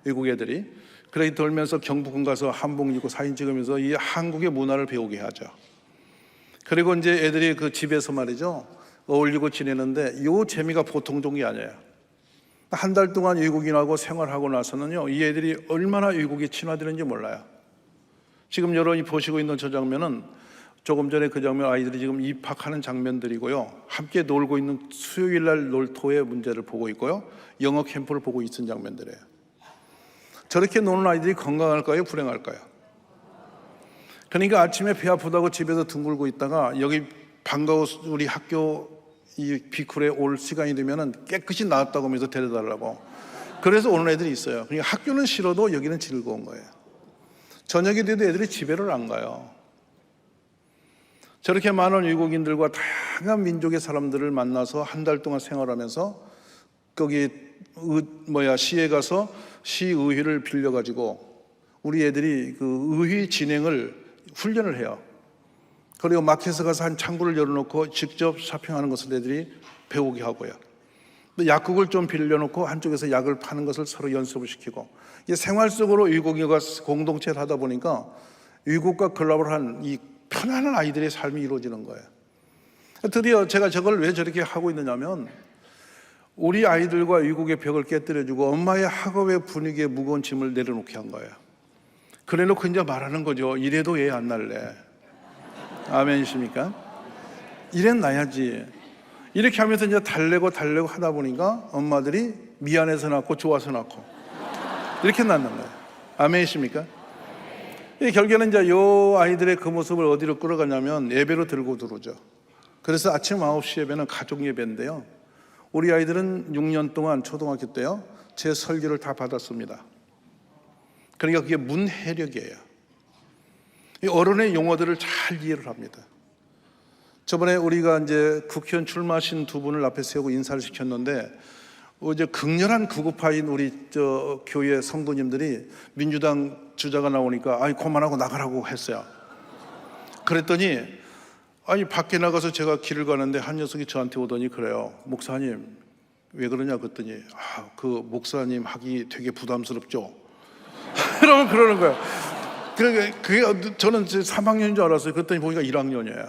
외국 애들이. 그래 돌면서 경복궁 가서 한복 입고 사진 찍으면서 이 한국의 문화를 배우게 하죠. 그리고 이제 애들이 그 집에서 말이죠, 어울리고 지내는데 이 재미가 보통 종이 아니에요. 한 달 동안 외국인하고 생활하고 나서는요, 이 애들이 얼마나 외국에 친화되는지 몰라요. 지금 여러분이 보시고 있는 저 장면은 조금 전에 그 장면, 아이들이 지금 입학하는 장면들이고요, 함께 놀고 있는 수요일 날 놀토의 문제를 보고 있고요, 영어 캠프를 보고 있는 장면들이에요. 저렇게 노는 아이들이 건강할까요, 불행할까요? 그러니까 아침에 배 아프다고 집에서 둥글고 있다가 여기 반가워 우리 학교 이 비쿨에 올 시간이 되면은 깨끗이 나왔다고 하면서 데려달라고. 그래서 오는 애들이 있어요. 그러니까 학교는 싫어도 여기는 즐거운 거예요. 저녁이 돼도 애들이 집에를 안 가요. 저렇게 많은 외국인들과 다양한 민족의 사람들을 만나서 한 달 동안 생활하면서 거기 시에 가서 시의회를 빌려가지고 우리 애들이 그 의회 진행을 훈련을 해요. 그리고 마켓에 가서 한 창구를 열어놓고 직접 쇼핑하는 것을 애들이 배우게 하고요. 또 약국을 좀 빌려놓고 한쪽에서 약을 파는 것을 서로 연습을 시키고, 이게 생활 속으로 외국인과 공동체를 하다 보니까 외국과 글로벌한 이 편안한 아이들의 삶이 이루어지는 거예요. 드디어 제가 저걸 왜 저렇게 하고 있느냐면, 우리 아이들과 외국의 벽을 깨뜨려주고 엄마의 학업의 분위기에 무거운 짐을 내려놓게 한 거예요. 그래놓고 이제 말하는 거죠. 이래도 얘 안 날래. 아멘이십니까? 이랬 나야지. 이렇게 하면서 이제 달래고 하다 보니까 엄마들이 미안해서 낳고 좋아서 낳고 이렇게 낳는 거예요. 아멘이십니까? 이 결국에는 이제 요 아이들의 그 모습을 어디로 끌어가냐면 예배로 들고 들어오죠. 그래서 아침 9시 예배는 가족 예배인데요, 우리 아이들은 6년 동안 초등학교 때요 제 설교를 다 받았습니다. 그러니까 그게 문해력이에요. 이 어른의 용어들을 잘 이해를 합니다. 저번에 우리가 이제 국회의원 출마하신 두 분을 앞에 세우고 인사를 시켰는데, 이제 극렬한 극우파인 우리 교회 성도님들이 민주당 주자가 나오니까 아이 그만하고 나가라고 했어요. 그랬더니 아니 밖에 나가서 제가 길을 가는데 한 녀석이 저한테 오더니 그래요. 목사님 왜 그러냐 그랬더니 그 목사님 하기 되게 부담스럽죠. 그러면 그러는 거예요. 그게 저는 3학년인 줄 알았어요. 그랬더니 보니까 1학년이에요.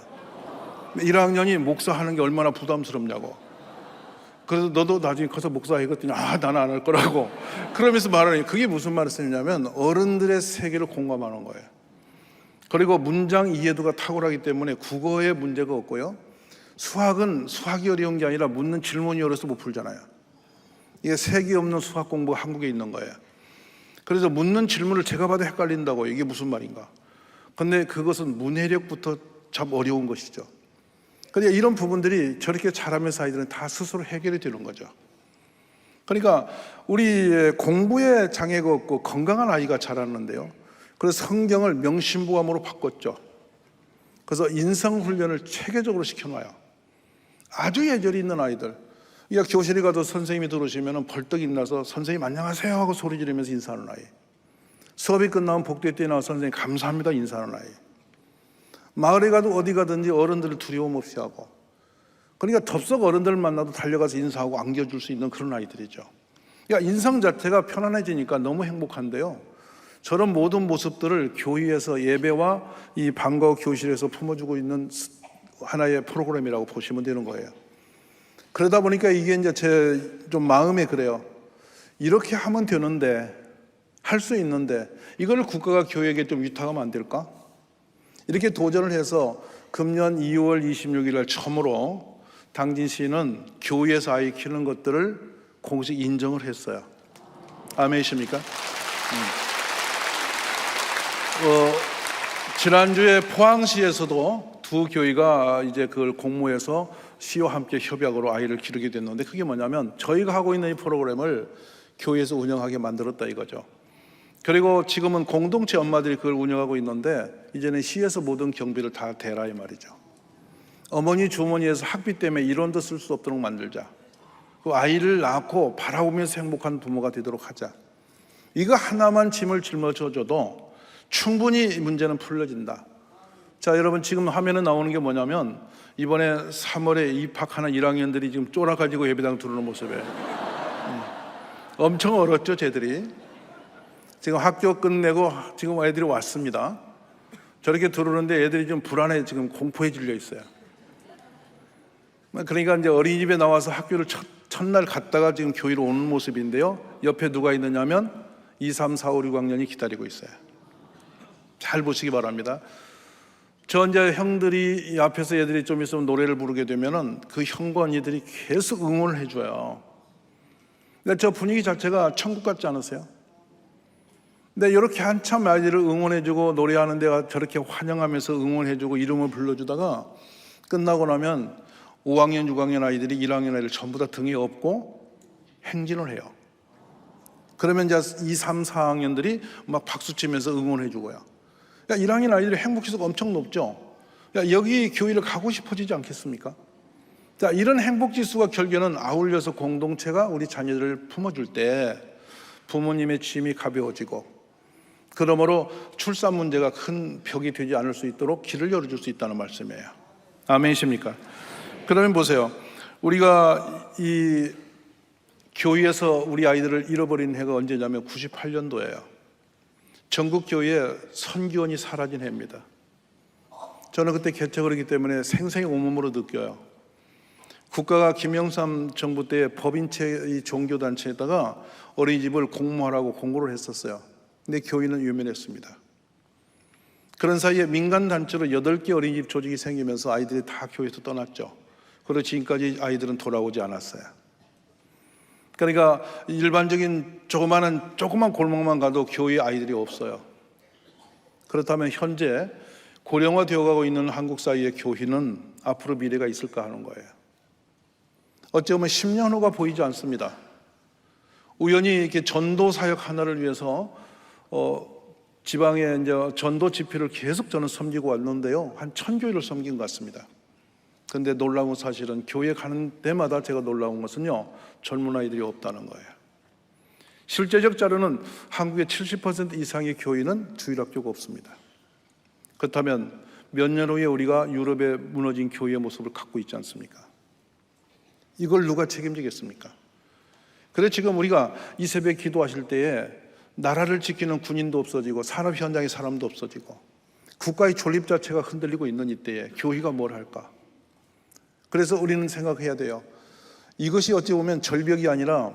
1학년이 목사하는 게 얼마나 부담스럽냐고. 그래서 너도 나중에 커서 목사해 그랬더니 나는 안 할 거라고. 그러면서 말하는, 그게 무슨 말을 쓰냐면 어른들의 세계를 공감하는 거예요. 그리고 문장 이해도가 탁월하기 때문에 국어에 문제가 없고요, 수학은 수학이 어려운 게 아니라 묻는 질문이 어려서 못 풀잖아요. 이게 색이 없는 수학 공부가 한국에 있는 거예요. 그래서 묻는 질문을 제가 봐도 헷갈린다고. 이게 무슨 말인가. 근데 그것은 문해력부터 참 어려운 것이죠. 그러니까 이런 부분들이 저렇게 자라면서 아이들은 다 스스로 해결이 되는 거죠. 그러니까 우리 공부에 장애가 없고 건강한 아이가 자라는데요, 그래서 성경을 명심보감으로 바꿨죠. 그래서 인성훈련을 체계적으로 시켜놔요. 아주 예절이 있는 아이들. 교실에 가도 선생님이 들어오시면 벌떡 일어나서 선생님 안녕하세요 하고 소리 지르면서 인사하는 아이. 수업이 끝나면 복도에 뛰어나와 선생님 감사합니다 인사하는 아이. 마을에 가도 어디 가든지 어른들을 두려움 없이 하고, 그러니까 덥석 어른들을 만나도 달려가서 인사하고 안겨줄 수 있는 그런 아이들이죠. 그러니까 인성 자체가 편안해지니까 너무 행복한데요, 저런 모든 모습들을 교회에서 예배와 이 방과 교실에서 품어주고 있는 하나의 프로그램이라고 보시면 되는 거예요. 그러다 보니까 이게 이제 제 좀 마음에 그래요. 이렇게 하면 되는데, 할 수 있는데 이걸 국가가 교회에게 좀 위탁하면 안 될까? 이렇게 도전을 해서 금년 2월 26일 날 처음으로 당진시는 교회에서 아이 키우는 것들을 공식 인정을 했어요. 아멘이십니까? 지난주에 포항시에서도 두 교회가 이제 그걸 공모해서 시와 함께 협약으로 아이를 기르게 됐는데, 그게 뭐냐면 저희가 하고 있는 이 프로그램을 교회에서 운영하게 만들었다 이거죠. 그리고 지금은 공동체 엄마들이 그걸 운영하고 있는데, 이제는 시에서 모든 경비를 다 대라 이 말이죠. 어머니 주머니에서 학비 때문에 일원도 쓸 수 없도록 만들자. 그 아이를 낳고 바라보면서 행복한 부모가 되도록 하자. 이거 하나만 짐을 짊어져줘도 충분히 문제는 풀려진다. 자, 여러분, 지금 화면에 나오는 게 뭐냐면 이번에 3월에 입학하는 1학년들이 지금 쫄아가지고 예배당 들어오는 모습이에요. 엄청 어렸죠, 쟤들이. 지금 학교 끝내고 지금 애들이 왔습니다. 저렇게 들어오는데 애들이 좀 불안해, 지금 공포에 질려 있어요. 그러니까 이제 어린이집에 나와서 학교를 첫날 갔다가 지금 교회로 오는 모습인데요. 옆에 누가 있느냐면 2, 3, 4, 5, 6학년이 기다리고 있어요. 잘 보시기 바랍니다. 저 이제 형들이 이 앞에서 애들이 좀 있으면 노래를 부르게 되면은 그 형과 언니들이 계속 응원을 해줘요. 근데 저 분위기 자체가 천국 같지 않으세요? 근데 이렇게 한참 아이들을 응원해주고 노래하는 데가 저렇게 환영하면서 응원해주고 이름을 불러주다가 끝나고 나면 5학년, 6학년 아이들이 1학년 아이들 전부 다 등에 업고 행진을 해요. 그러면 이제 2, 3, 4학년들이 막 박수치면서 응원해주고요. 그러니까 1학년 아이들의 행복지수가 엄청 높죠. 그러니까 여기 교회를 가고 싶어지지 않겠습니까? 자, 이런 행복지수가 결국에는 아울려서 공동체가 우리 자녀들을 품어줄 때 부모님의 짐이 가벼워지고, 그러므로 출산 문제가 큰 벽이 되지 않을 수 있도록 길을 열어줄 수 있다는 말씀이에요. 아멘이십니까? 그러면 보세요. 우리가 이 교회에서 우리 아이들을 잃어버린 해가 언제냐면 98년도예요. 전국 교회에 선교원이 사라진 해입니다. 저는 그때 개척을 했기 때문에 생생히 온몸으로 느껴요. 국가가 김영삼 정부 때 법인체 이 종교단체에다가 어린이집을 공모하라고 공고를 했었어요. 근데 교회는 유면했습니다. 그런 사이에 민간단체로 8개 어린이집 조직이 생기면서 아이들이 다 교회에서 떠났죠. 그리고 지금까지 아이들은 돌아오지 않았어요. 그러니까 일반적인 조그만 골목만 가도 교회 아이들이 없어요. 그렇다면 현재 고령화되어 가고 있는 한국 사회의 교회는 앞으로 미래가 있을까 하는 거예요. 어찌 보면 10년 후가 보이지 않습니다. 우연히 이렇게 전도 사역 하나를 위해서 지방에 이제 전도 집회를 계속 저는 섬기고 왔는데요. 한 1000교회를 섬긴 것 같습니다. 그런데 놀라운 사실은 교회 가는 데마다 제가 놀라운 것은요, 젊은 아이들이 없다는 거예요. 실제적 자료는 한국의 70% 이상의 교회는 주일학교가 없습니다. 그렇다면 몇 년 후에 우리가 유럽에 무너진 교회의 모습을 갖고 있지 않습니까? 이걸 누가 책임지겠습니까? 그래서 지금 우리가 이 새벽에 기도하실 때에 나라를 지키는 군인도 없어지고 산업 현장의 사람도 없어지고 국가의 존립 자체가 흔들리고 있는 이때에 교회가 뭘 할까? 그래서 우리는 생각해야 돼요. 이것이 어찌 보면 절벽이 아니라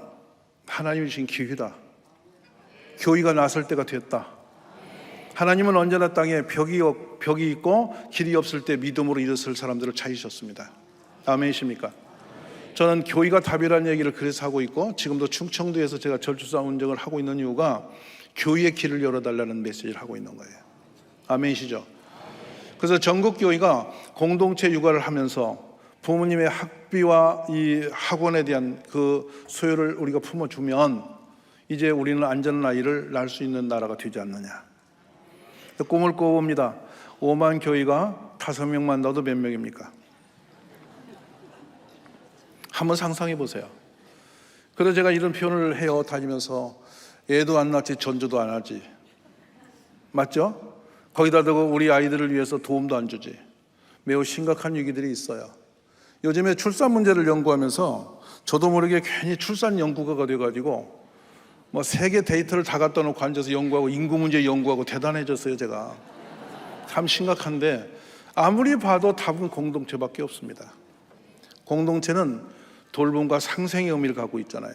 하나님이 주신 기회다. 교회가 나설 때가 됐다. 하나님은 언제나 땅에 벽이 있고 길이 없을 때 믿음으로 일어설 사람들을 찾으셨습니다. 아멘이십니까? 저는 교회가 답이라는 얘기를 그래서 하고 있고, 지금도 충청도에서 제가 절주상 운동을 하고 있는 이유가 교회의 길을 열어달라는 메시지를 하고 있는 거예요. 아멘이시죠? 그래서 전국 교회가 공동체 육아를 하면서 부모님의 학비와 이 학원에 대한 그 소요를 우리가 품어주면 이제 우리는 안전한 아이를 낳을 수 있는 나라가 되지 않느냐. 꿈을 꿔봅니다. 5만 교회가 5명만 넣어도 몇 명입니까? 한번 상상해 보세요. 그래서 제가 이런 표현을 해요. 다니면서 애도 안 낳지 전도도 안 하지. 맞죠? 거기다 대고 우리 아이들을 위해서 도움도 안 주지. 매우 심각한 위기들이 있어요. 요즘에 출산 문제를 연구하면서 저도 모르게 괜히 출산 연구가가 돼가지고 뭐 세계 데이터를 다 갖다 놓고 앉아서 연구하고 인구 문제 연구하고 대단해졌어요. 제가 참 심각한데 아무리 봐도 답은 공동체밖에 없습니다. 공동체는 돌봄과 상생의 의미를 갖고 있잖아요.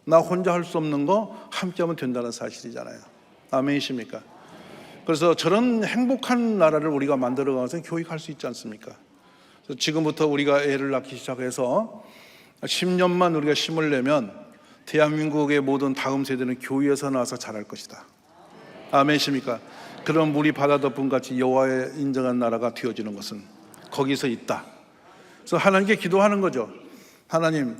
나 혼자 할 수 없는 거 함께하면 된다는 사실이잖아요. 아멘이십니까? 그래서 저런 행복한 나라를 우리가 만들어가면서 교육할 수 있지 않습니까? 그래서 지금부터 우리가 애를 낳기 시작해서 10년만 우리가 힘을 내면 대한민국의 모든 다음 세대는 교회에서 나와서 자랄 것이다. 아멘이십니까? 그런 물이 바다 덮음 같이 여호와의 인정한 나라가 되어지는 것은 거기서 있다. 그래서 하나님께 기도하는 거죠. 하나님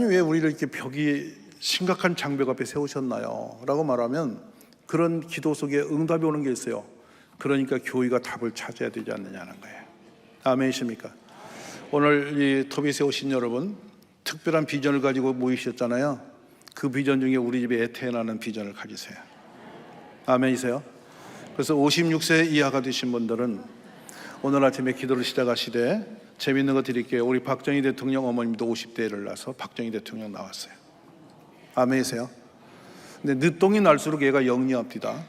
왜 우리를 이렇게 벽이 심각한 장벽 앞에 세우셨나요? 라고 말하면 그런 기도 속에 응답이 오는 게 있어요. 그러니까 교회가 답을 찾아야 되지 않느냐는 거예요. 아멘이십니까? 오늘 이 토빗에 오신 여러분, 특별한 비전을 가지고 모이셨잖아요. 그 비전 중에 우리 집에 태어나는 비전을 가지세요. 아멘이세요? 그래서 56세 이하가 되신 분들은 오늘 아침에 기도를 시작하시되 재밌는 거 드릴게요. 우리 박정희 대통령 어머님도 50대를 낳아서 박정희 대통령 나왔어요. 아멘이세요? 근데 늦동이 날수록 얘가 영리합니다.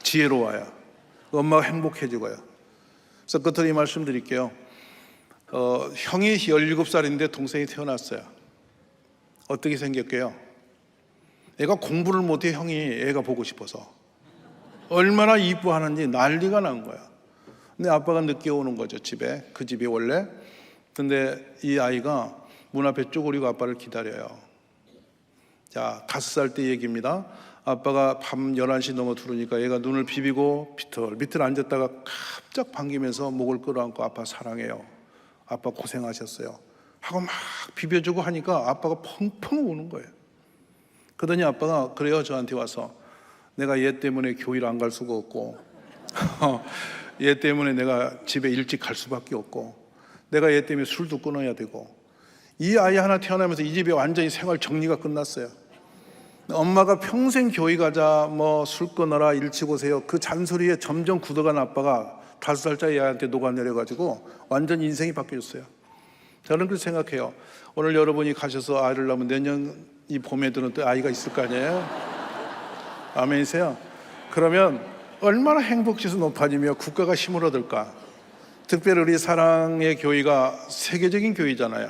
지혜로워요. 엄마가 행복해지고요. 그래서 끝으로 이 말씀 드릴게요. 형이 17살인데 동생이 태어났어요. 어떻게 생겼게요? 애가 공부를 못해. 형이 애가 보고 싶어서 얼마나 이뻐하는지 난리가 난 거야. 근데 아빠가 늦게 오는 거죠, 집에. 그 집이 원래. 근데 이 아이가 문 앞에 쪼그리고 아빠를 기다려요. 자, 5살 때 얘기입니다. 아빠가 밤 11시 넘어 들어오니까 얘가 눈을 비비고 비틀 앉았다가 깜짝 반기면서 목을 끌어안고 아빠 사랑해요. 아빠 고생하셨어요. 하고 막 비벼주고 하니까 아빠가 펑펑 우는 거예요. 그러더니 아빠가 그래요, 저한테 와서. 내가 얘 때문에 교회를 안 갈 수가 없고 얘 때문에 내가 집에 일찍 갈 수밖에 없고 내가 얘 때문에 술도 끊어야 되고 이 아이 하나 태어나면서 이 집에 완전히 생활 정리가 끝났어요. 엄마가 평생 교회 가자, 뭐 술 끊어라, 일찍 오세요, 그 잔소리에 점점 굳어간 아빠가 5살짜리 애한테 녹아내려가지고 완전 인생이 바뀌었어요. 저는 그렇게 생각해요. 오늘 여러분이 가셔서 아이를 낳으면 내년 이 봄에들은 또 아이가 있을 거 아니에요? 아멘이세요? 그러면 얼마나 행복지수 높아지며 국가가 힘을 얻을까? 특별히 우리 사랑의 교회가 세계적인 교회잖아요.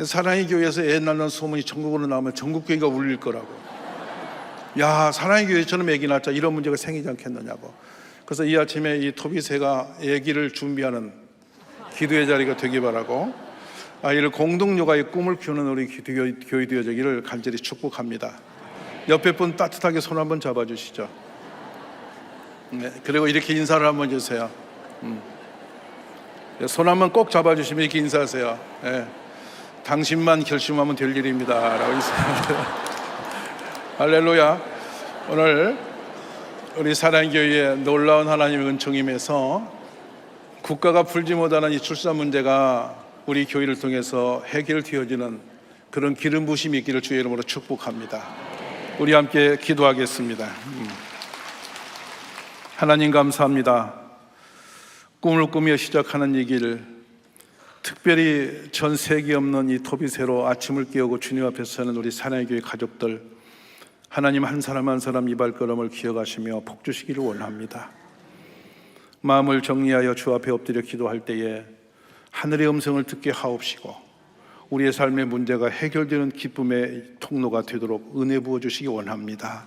사랑의 교회에서 애 낳는 소문이 전국으로 나오면 전국 교회가 울릴 거라고. 야, 사랑의 교회처럼 애기 낳자, 이런 문제가 생기지 않겠느냐고. 그래서 이 아침에 이 토빗회가 애기를 준비하는 기도의 자리가 되기 바라고, 아이를 공동육아의 꿈을 키우는 우리 교회 되어지기를 간절히 축복합니다. 옆에 분 따뜻하게 손 한번 잡아주시죠. 네, 그리고 이렇게 인사를 한번 해주세요. 손 한번 꼭 잡아주시면 이렇게 인사하세요. 네, 당신만 결심하면 될 일입니다 라고 인사합니다. 할렐루야. 오늘 우리 사랑교회의 놀라운 하나님의 은총임에서 국가가 풀지 못하는 이 출산 문제가 우리 교회를 통해서 해결되어지는 그런 기름 부심이 있기를 주의 이름으로 축복합니다. 우리 함께 기도하겠습니다. 하나님 감사합니다. 꿈을 꾸며 시작하는 이 길, 특별히 전 세계 없는 이 토빗회로 아침을 깨우고 주님 앞에 서는 우리 사랑의 교회 가족들, 하나님 한 사람 한 사람 이 발걸음을 기억하시며 복 주시기를 원합니다. 마음을 정리하여 주 앞에 엎드려 기도할 때에 하늘의 음성을 듣게 하옵시고 우리의 삶의 문제가 해결되는 기쁨의 통로가 되도록 은혜 부어주시기 원합니다.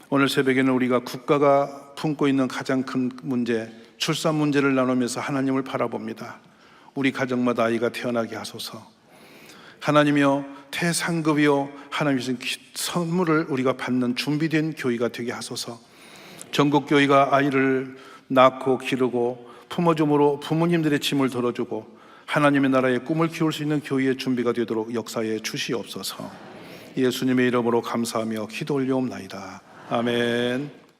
오늘 새벽에는 우리가 국가가 품고 있는 가장 큰 문제, 출산 문제를 나누면서 하나님을 바라봅니다. 우리 가정마다 아이가 태어나게 하소서. 하나님이여, 태상급이여, 하나님 주신 선물을 우리가 받는 준비된 교회가 되게 하소서. 전국 교회가 아이를 낳고 기르고 품어줌으로 부모님들의 짐을 덜어주고 하나님의 나라의 꿈을 키울 수 있는 교회의 준비가 되도록 역사에 주시옵소서. 예수님의 이름으로 감사하며 기도 올려옵나이다. 아멘.